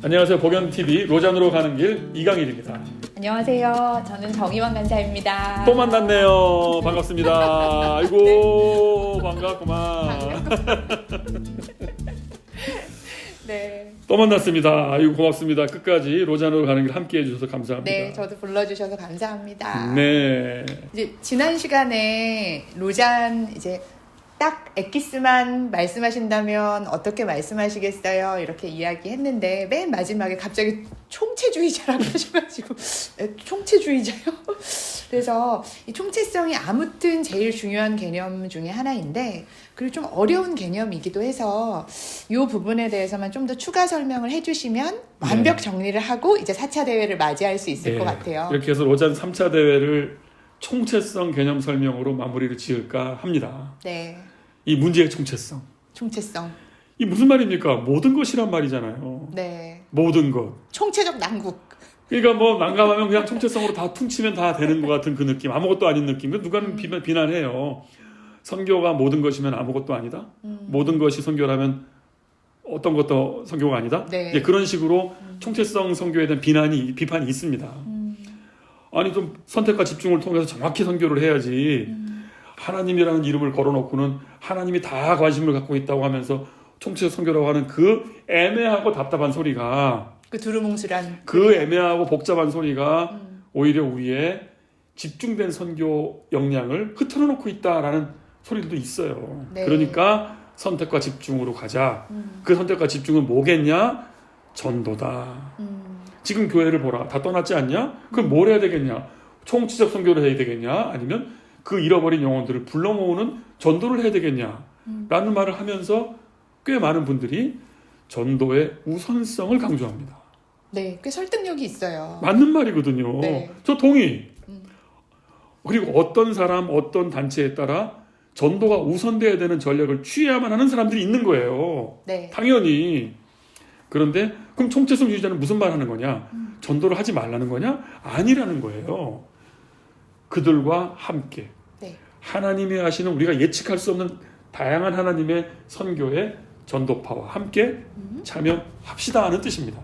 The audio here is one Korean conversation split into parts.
안녕하세요. 복연TV 로잔으로 가는 길 이강일입니다. 안녕하세요. 저는 정희원 간사입니다. 또 만났네요. 반갑습니다. 아이고 반갑구만. 네. 또 만났습니다. 아이고 고맙습니다. 끝까지 로잔으로 가는 길 함께해 주셔서 감사합니다. 네, 저도 불러주셔서 감사합니다. 네. 이제 지난 시간에 로잔 이제 딱 엑기스만 말씀하신다면 어떻게 말씀하시겠어요? 이렇게 이야기했는데 맨 마지막에 갑자기 총체주의자라고 하셔가지고 총체주의자요? 그래서 이 총체성이 아무튼 제일 중요한 개념 중에 하나인데 그리고 좀 어려운 개념이기도 해서 이 부분에 대해서만 좀 더 추가 설명을 해주시면 완벽 정리를 하고 이제 4차 대회를 맞이할 수 있을 것 같아요. 이렇게 해서 로잔 3차 대회를 총체성 개념 설명으로 마무리를 지을까 합니다. 네. 이 문제의 총체성. 총체성. 이 무슨 말입니까? 모든 것이란 말이잖아요. 네. 모든 것. 총체적 난국. 그러니까 뭐 난감하면 그냥 총체성으로 다 퉁치면 다 되는 것 같은 그 느낌. 아무것도 아닌 느낌. 누가는 비난해요. 선교가 모든 것이면 아무것도 아니다. 모든 것이 선교라면 어떤 것도 선교가 아니다. 네. 이제 그런 식으로 총체성 선교에 대한 비판이 있습니다. 아니 좀 선택과 집중을 통해서 정확히 선교를 해야지. 하나님이라는 이름을 걸어놓고는 하나님이 다 관심을 갖고 있다고 하면서 총체적 선교라고 하는 그 애매하고 답답한 소리가 그 두루뭉술한 그 애매하고 복잡한 소리가 오히려 우리의 집중된 선교 역량을 흐트러 놓고 있다라는 소리들도 있어요. 네. 그러니까 선택과 집중으로 가자. 그 선택과 집중은 뭐겠냐? 전도다. 지금 교회를 보라. 다 떠났지 않냐? 그럼 뭘 해야 되겠냐? 총체적 선교를 해야 되겠냐? 아니면 그 잃어버린 영혼들을 불러 모으는 전도를 해야 되겠냐? 라는 말을 하면서 꽤 많은 분들이 전도의 우선성을 강조합니다. 네, 꽤 설득력이 있어요. 맞는 말이거든요. 네. 저 동의. 그리고 어떤 사람, 어떤 단체에 따라 전도가 우선돼야 되는 전략을 취해야만 하는 사람들이 있는 거예요. 네. 당연히. 그런데 그럼 총체성주의자는 무슨 말 하는 거냐? 전도를 하지 말라는 거냐? 아니라는 거예요. 그들과 함께 네. 하나님이 하시는 우리가 예측할 수 없는 다양한 하나님의 선교의 전도파와 함께 참여합시다 하는 뜻입니다.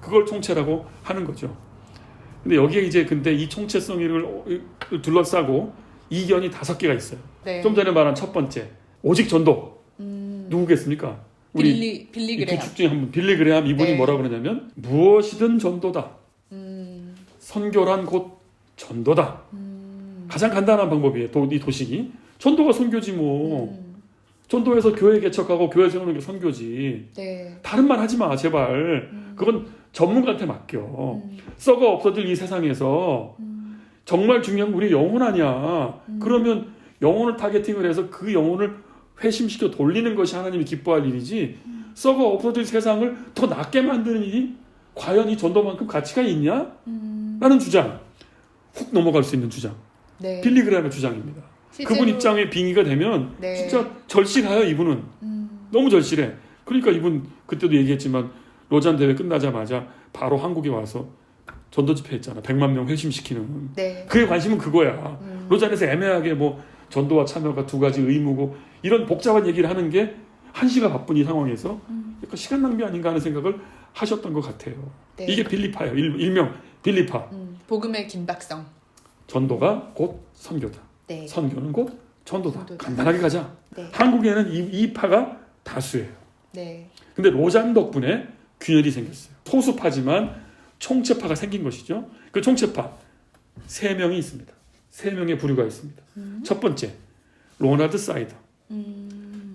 그걸 총체라고 하는 거죠. 근데 여기에 이제 근데 이 총체성을 둘러싸고 이견이 5개가 있어요. 네. 좀 전에 말한 첫 번째 오직 전도 누구겠습니까? 우리 빌리 이 그레함. 구축 중에 한 분 빌리 그레함 이분이 네. 뭐라 그러냐면 무엇이든 전도다. 선교란 곧 전도다. 가장 간단한 방법이에요. 이 도식이 전도가 선교지 뭐. 전도해서 교회 개척하고 교회 세우는 게 선교지. 네. 다른 말 하지 마 제발. 그건 전문가한테 맡겨. 썩어 없어질 이 세상에서 정말 중요한 건 우리 영혼 아니야. 그러면 영혼을 타겟팅을 해서 그 영혼을 회심시켜 돌리는 것이 하나님이 기뻐할 일이지. 썩어 없어질 세상을 더 낫게 만드는 일이 과연 이 전도만큼 가치가 있냐? 라는 주장. 훅 넘어갈 수 있는 주장. 네. 빌리 그레함의 주장입니다. 실제로... 그분 입장에 빙의가 되면 네. 진짜 절실해요. 이분은 너무 절실해. 그러니까 이분 그때도 얘기했지만 로잔 대회 끝나자마자 바로 한국에 와서 전도 집회했잖아. 100만 명 회심시키는. 네. 그의 관심은 그거야. 로잔에서 애매하게 뭐 전도와 참여가 2가지 의무고 이런 복잡한 얘기를 하는 게 1시가 바쁜 이 상황에서 약간 시간 낭비 아닌가 하는 생각을 하셨던 것 같아요. 네. 이게 빌리파예요. 일명 빌리파. 복음의 긴박성. 전도가 곧 선교다. 네. 선교는 곧 전도다. 전도다. 간단하게 가자. 네. 한국에는 이 파가 다수예요. 네. 근데 로잔 덕분에 균열이 생겼어요. 소수파지만 총체파가 생긴 것이죠. 그 총체파 3명이 있습니다. 3명의 부류가 있습니다. 첫 번째 로널드 사이더.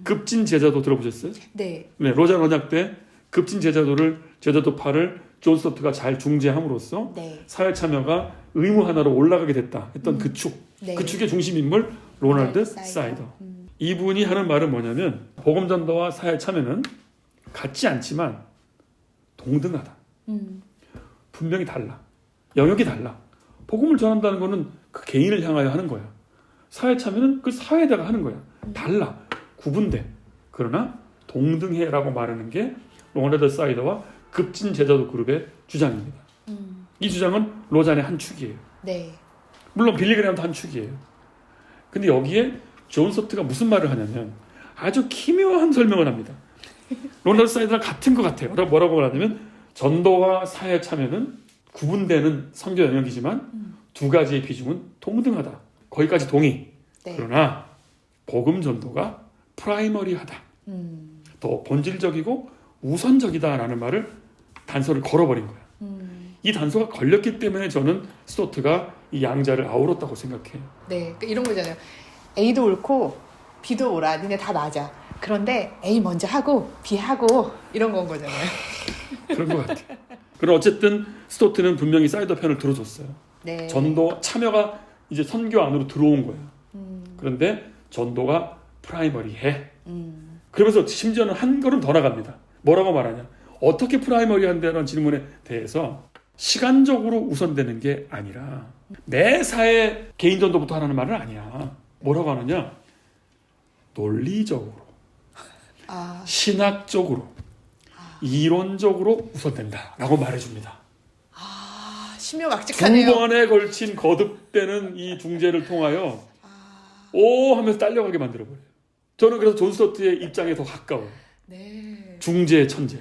급진 제자도 들어보셨어요? 네. 네, 로잔 언약 때 급진 제자도파를 존 스토트가 잘 중재함으로써 네. 사회 참여가 의무 하나로 올라가게 됐다 했던 그 축. 네. 그 축의 중심 인물 로널드 네, 사이더. 이분이 하는 말은 뭐냐면 복음 전도와 사회 참여는 같지 않지만 동등하다. 분명히 달라. 영역이 달라. 복음을 전한다는 거는 그 개인을 향하여 하는 거야. 사회 참여는 그 사회에다가 하는 거야. 달라. 구분돼. 그러나 동등해라고 말하는 게 로널드 사이더와 급진 제자도 그룹의 주장입니다. 이 주장은 로잔의 한 축이에요. 네. 물론 빌리 그레함도 한 축이에요. 근데 여기에 존 스토트가 무슨 말을 하냐면 아주 기묘한 설명을 합니다. 로널드 사이더랑 같은 것 같아요. 뭐라고 말하냐면 전도와 사회 참여는 구분되는 선교 영역이지만 두 가지의 비중은 동등하다. 거기까지 동의. 네. 그러나 복음 전도가 프라이머리하다. 더 본질적이고 우선적이다라는 말을 단서를 걸어버린 거야. 이 단서가 걸렸기 때문에 저는 스토트가 이 양자를 아우렀다고 생각해요. 네, 이런 거잖아요. A도 옳고 B도 옳아. 니네 다 맞아. 그런데 A 먼저 하고 B 하고 이런 건 거잖아요. 그런 것 같아요. 그럼 어쨌든 스토트는 분명히 사이더 편을 들어줬어요. 네. 전도 참여가 이제 선교 안으로 들어온 거예요. 그런데 전도가 프라이머리해. 그러면서 심지어는 한 걸음 더 나갑니다. 뭐라고 말하냐? 어떻게 프라이머리한다는 질문에 대해서 시간적으로 우선되는 게 아니라 매사에 개인 전도부터 하라는 말은 아니야. 뭐라고 하느냐? 논리적으로, 신학적으로, 이론적으로 우선된다라고 말해줍니다. 심묘막직하네요. 두 번에 걸친 거듭되는 이 중재를 통하여 오 하면서 딸려가게 만들어버려요. 저는 그래서 존 스토트의 입장에 더 가까워요. 네. 중재의 천재.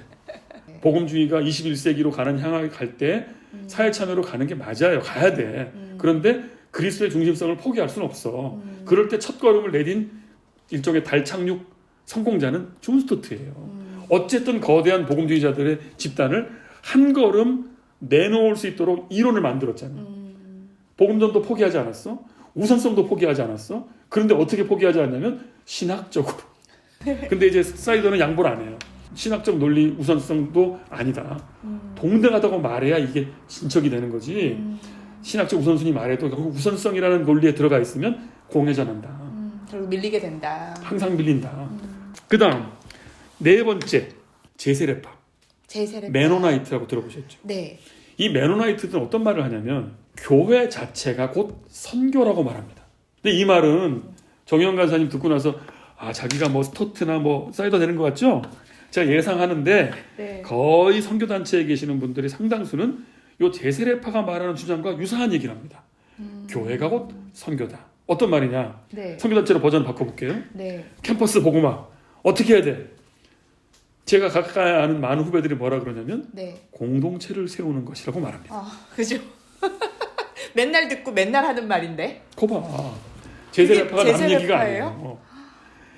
복음주의가 21세기로 향하게 갈 때 사회 참여로 가는 게 맞아요. 가야 돼. 그런데 그리스도의 중심성을 포기할 수는 없어. 그럴 때 첫 걸음을 내딘 일종의 달 착륙 성공자는 존 스토트예요. 어쨌든 거대한 복음주의자들의 집단을 한 걸음 내놓을 수 있도록 이론을 만들었잖아요. 복음전도 포기하지 않았어. 우선성도 포기하지 않았어. 그런데 어떻게 포기하지 않냐면 신학적으로. 근데 이제 사이더는 양보를 안 해요. 신학적 논리 우선성도 아니다. 동등하다고 말해야 이게 진척이 되는 거지. 신학적 우선순위 말해도 결국 우선성이라는 논리에 들어가 있으면 공회전한다. 그리고 밀리게 된다. 항상 밀린다. 그 다음 네 번째 제세례파. 메노나이트라고 들어보셨죠? 네. 이 메노나이트들은 어떤 말을 하냐면 교회 자체가 곧 선교라고 말합니다. 근데 이 말은 정영 간사님 듣고 나서 자기가 뭐 스토트나 뭐 사이더 되는 것 같죠? 제가 예상하는데 네. 거의 선교단체에 계시는 분들이 상당수는 이 제세례파가 말하는 주장과 유사한 얘기를 합니다. 교회가 곧 선교다. 어떤 말이냐? 네. 선교단체로 버전 바꿔볼게요. 네. 캠퍼스 복음화 어떻게 해야 돼? 제가 가까이 아는 많은 후배들이 뭐라 그러냐면 네. 공동체를 세우는 것이라고 말합니다. 그죠? 맨날 듣고 맨날 하는 말인데. 거봐. 제세례파가 남 제세례파예요? 얘기가 아니에요.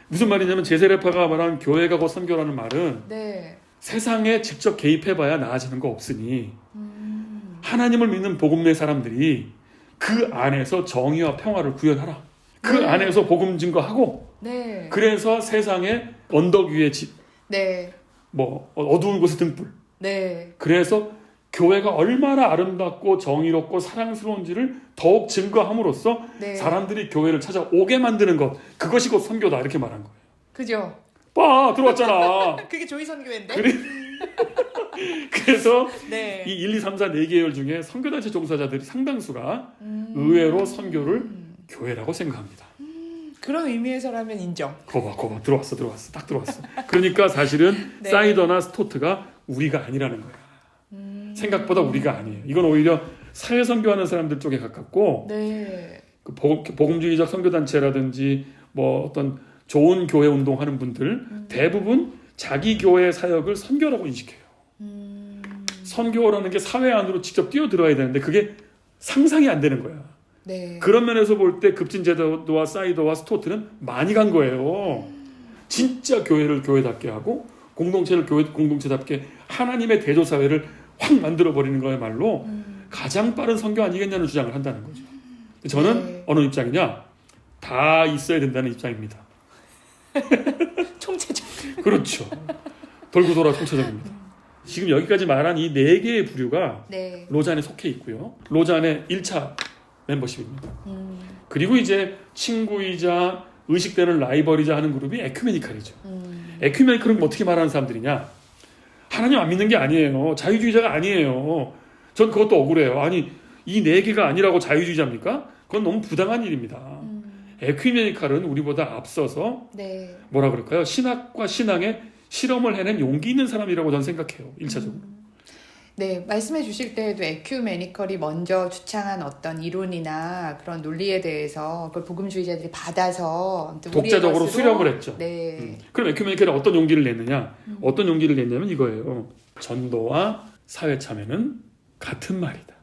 무슨 말이냐면 제세례파가 말하는 교회가 곧 선교라는 말은 네. 세상에 직접 개입해봐야 나아지는 거 없으니 하나님을 믿는 복음의 사람들이 그 안에서 정의와 평화를 구현하라. 그 네. 안에서 복음 증거하고 네. 그래서 세상에 언덕 위에 집, 네. 뭐 어두운 곳에 등불. 네. 그래서 교회가 얼마나 아름답고 정의롭고 사랑스러운지를 더욱 증거함으로써 네. 사람들이 교회를 찾아오게 만드는 것, 그것이 곧 선교다 이렇게 말한 거예요. 그죠? 봐 들어왔잖아. 그게 조이 선교회인데. 그래서 네. 이 1, 2, 3, 4, 4계열 중에 선교단체 종사자들이 상당수가 의외로 선교를 교회라고 생각합니다. 그런 의미에서라면 인정. 거봐 들어왔어 딱 들어왔어. 그러니까 사실은 네. 사이더나 스토트가 우리가 아니라는 거야. 생각보다 우리가 아니에요. 이건 오히려 사회 선교하는 사람들 쪽에 가깝고 네. 그 복음주의적 선교단체라든지 뭐 어떤 좋은 교회 운동하는 분들 대부분 자기 교회 사역을 선교라고 인식해요. 선교라는 게 사회 안으로 직접 뛰어들어야 되는데 그게 상상이 안 되는 거야. 네. 그런 면에서 볼 때 급진제도와 사이더와 스토트는 많이 간 거예요. 진짜 교회를 교회답게 하고 공동체를 교회 공동체답게 하나님의 대조사회를 확 만들어버리는 거야말로 가장 빠른 선교 아니겠냐는 주장을 한다는 거죠. 저는 네. 어느 입장이냐? 다 있어야 된다는 입장입니다. 총체적. 그렇죠. 돌고 돌아 총체적입니다. 지금 여기까지 말한 이 4개의 부류가 네. 로잔에 속해 있고요. 로잔의 1차 멤버십입니다. 그리고 이제 친구이자 의식되는 라이벌이자 하는 그룹이 에큐메니칼이죠. 에큐메니칼은 어떻게 말하는 사람들이냐? 하나님 안 믿는 게 아니에요. 자유주의자가 아니에요. 전 그것도 억울해요. 아니 이 4개가 아니라고 자유주의자입니까? 그건 너무 부당한 일입니다. 에큐메니칼은 우리보다 앞서서 네. 뭐라 그럴까요? 신학과 신앙에 실험을 해낸 용기 있는 사람이라고 저는 생각해요. 1차적으로. 네, 말씀해 주실 때에도 에큐메니컬이 먼저 주창한 어떤 이론이나 그런 논리에 대해서 그걸 복음주의자들이 받아서 독자적으로 수렴을 했죠. 네. 그럼 에큐메니컬이 어떤 용기를 냈느냐? 어떤 용기를 냈냐면 이거예요. 전도와 사회참여는 같은 말이다.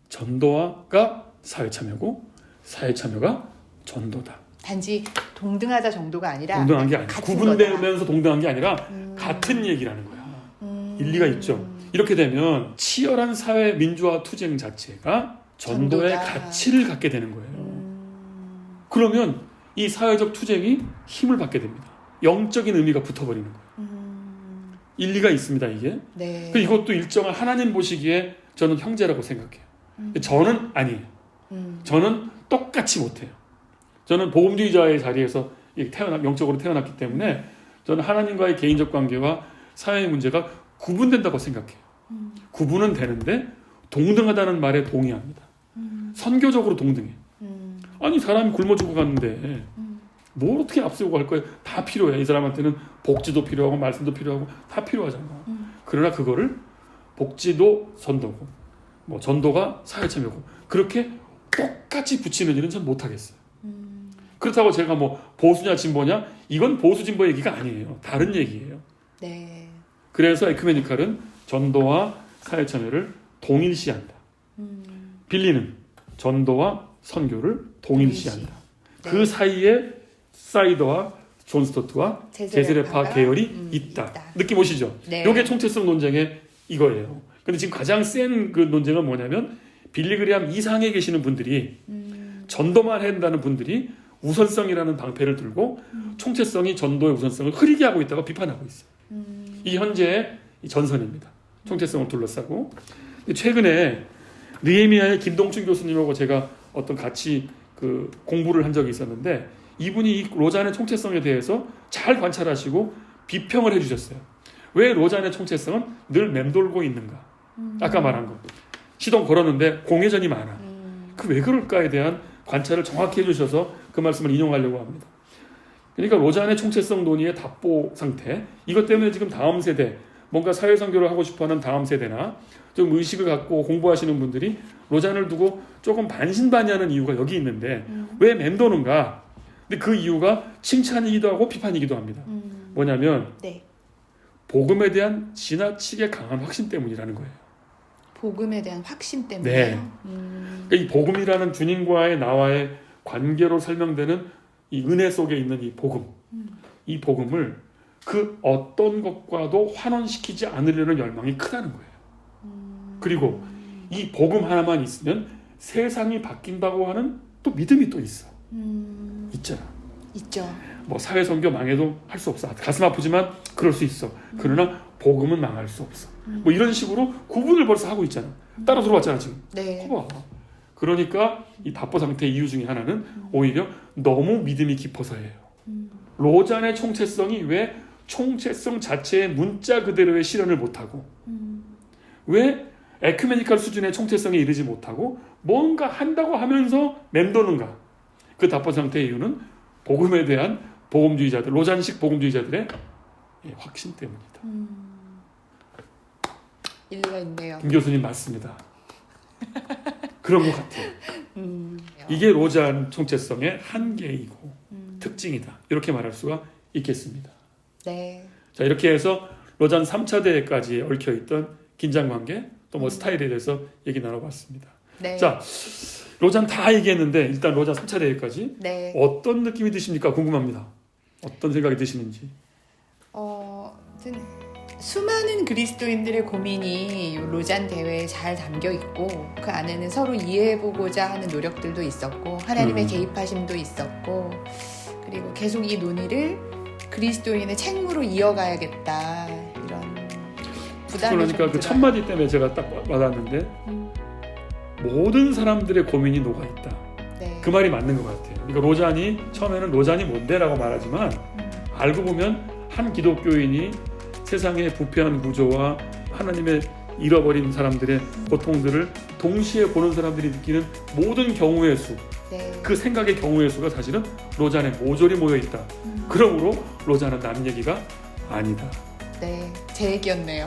전도가 사회참여고 사회참여가 전도다. 단지 동등하다 정도가 아니라 동등한 게 아니라 같은 구분되면서 동등한 게 아니라 같은 얘기라는 거야. 일리가 있죠. 이렇게 되면 치열한 사회 민주화 투쟁 자체가 전도의 전도다. 가치를 갖게 되는 거예요. 그러면 이 사회적 투쟁이 힘을 받게 됩니다. 영적인 의미가 붙어버리는 거예요. 일리가 있습니다, 이게. 네. 그 이것도 일정한 하나님 보시기에 저는 형제라고 생각해요. 저는 아니에요. 저는 똑같이 못해요. 저는 복음주의자의 자리에서 영적으로 태어났기 때문에 저는 하나님과의 개인적 관계와 사회의 문제가 구분된다고 생각해요. 구분은 되는데 동등하다는 말에 동의합니다. 선교적으로 동등해. 아니 사람이 굶어 죽어 갔는데 뭘 어떻게 앞세우고 할 거예요? 다 필요해. 이 사람한테는 복지도 필요하고 말씀도 필요하고 다 필요하잖아. 그러나 그거를 복지도 전도고 뭐 전도가 사회참여고 그렇게 똑같이 붙이는 일은 전 못하겠어요. 그렇다고 제가 뭐 보수냐 진보냐 이건 보수 진보 얘기가 아니에요. 다른 얘기예요. 네. 그래서 에큐메니칼은 전도와 사회참여를 동일시한다. 빌리는 전도와 선교를 동일시한다. 네. 그 사이에 사이더와 존 스토트와 제세례파 계열이 있다. 느낌 오시죠? 네. 이게 총체성 논쟁의 이거예요. 근데 지금 가장 센 그 논쟁은 뭐냐면 빌리그리암 이상에 계시는 분들이 전도만 해야 된다는 분들이 우선성이라는 방패를 들고 총체성이 전도의 우선성을 흐리게 하고 있다고 비판하고 있어요. 이 현재의 전선입니다. 총체성을 둘러싸고 최근에 느헤미야의 김동춘 교수님하고 제가 어떤 같이 그 공부를 한 적이 있었는데 이분이 이 로잔의 총체성에 대해서 잘 관찰하시고 비평을 해주셨어요. 왜 로잔의 총체성은 늘 맴돌고 있는가? 아까 말한 거 시동 걸었는데 공회전이 많아. 그 왜 그럴까에 대한 관찰을 정확히 해주셔서 그 말씀을 인용하려고 합니다. 그러니까 로잔의 총체성 논의의 답보 상태 이것 때문에 지금 다음 세대 뭔가 사회선교를 하고 싶어하는 다음 세대나 좀 의식을 갖고 공부하시는 분들이 로잔을 두고 조금 반신반의하는 이유가 여기 있는데 왜 맴도는가? 근데 그 이유가 칭찬이기도 하고 비판이기도 합니다. 뭐냐면 네. 복음에 대한 지나치게 강한 확신 때문이라는 거예요. 복음에 대한 확신 때문에. 네. 그러니까 이 복음이라는 주님과의 나와의 관계로 설명되는 이 은혜 속에 있는 이 복음, 이 복음을 그 어떤 것과도 환원시키지 않으려는 열망이 크다는 거예요. 그리고 이 복음 하나만 있으면 세상이 바뀐다고 하는 또 믿음이 또 있어. 있잖아. 있죠. 뭐 사회 선교 망해도 할 수 없어. 가슴 아프지만 그럴 수 있어. 그러나 복음은 망할 수 없어. 뭐 이런 식으로 구분을 벌써 하고 있잖아. 따라 들어왔잖아 지금. 네. 봐봐. 그러니까 이 답보 상태의 이유 중에 하나는 오히려 너무 믿음이 깊어서예요. 로잔의 총체성이 왜 총체성 자체의 문자 그대로의 실현을 못하고 왜 에큐메니칼 수준의 총체성에 이르지 못하고 뭔가 한다고 하면서 맴도는가? 그 답보 상태의 이유는 복음에 대한 복음주의자들, 로잔식 복음주의자들의 확신 때문이다. 일리가 있네요. 김 교수님 맞습니다. 그런 것 같아요. 이게 로잔 총체성의 한계이고 특징이다. 이렇게 말할 수가 있겠습니다. 네. 자, 이렇게 해서 로잔 3차 대회까지 얽혀있던 긴장관계 또 뭐 스타일에 대해서 얘기 나눠봤습니다. 네. 자, 로잔 다 얘기했는데 일단 로잔 3차 대회까지 네. 어떤 느낌이 드십니까? 궁금합니다. 어떤 생각이 드시는지. 아무튼 수많은 그리스도인들의 고민이 이 로잔 대회에 잘 담겨 있고 그 안에는 서로 이해해보고자 하는 노력들도 있었고 하나님의 개입하심도 있었고 그리고 계속 이 논의를 그리스도인의 책무로 이어가야겠다 이런 부담이 그러니까 그 첫 마디 때문에 제가 딱 와닿았는데 모든 사람들의 고민이 녹아 있다. 네. 그 말이 맞는 것 같아요. 그러니까 로잔이 처음에는 로잔이 뭔데라고 말하지만 알고 보면 한 기독교인이 세상의 부패한 구조와 하나님의 잃어버린 사람들의 고통들을 동시에 보는 사람들이 느끼는 모든 경우의 수, 네. 그 생각의 경우의 수가 사실은 로잔에 모조리 모여 있다. 그러므로 로잔은 남 얘기가 아니다. 네, 제 얘기였네요.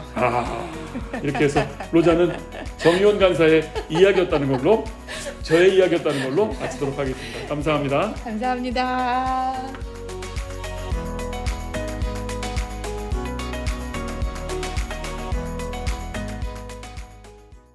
이렇게 해서 로잔은 정의원 간사의 이야기였다는 걸로 저의 이야기였다는 걸로 마치도록 하겠습니다. 감사합니다. 감사합니다.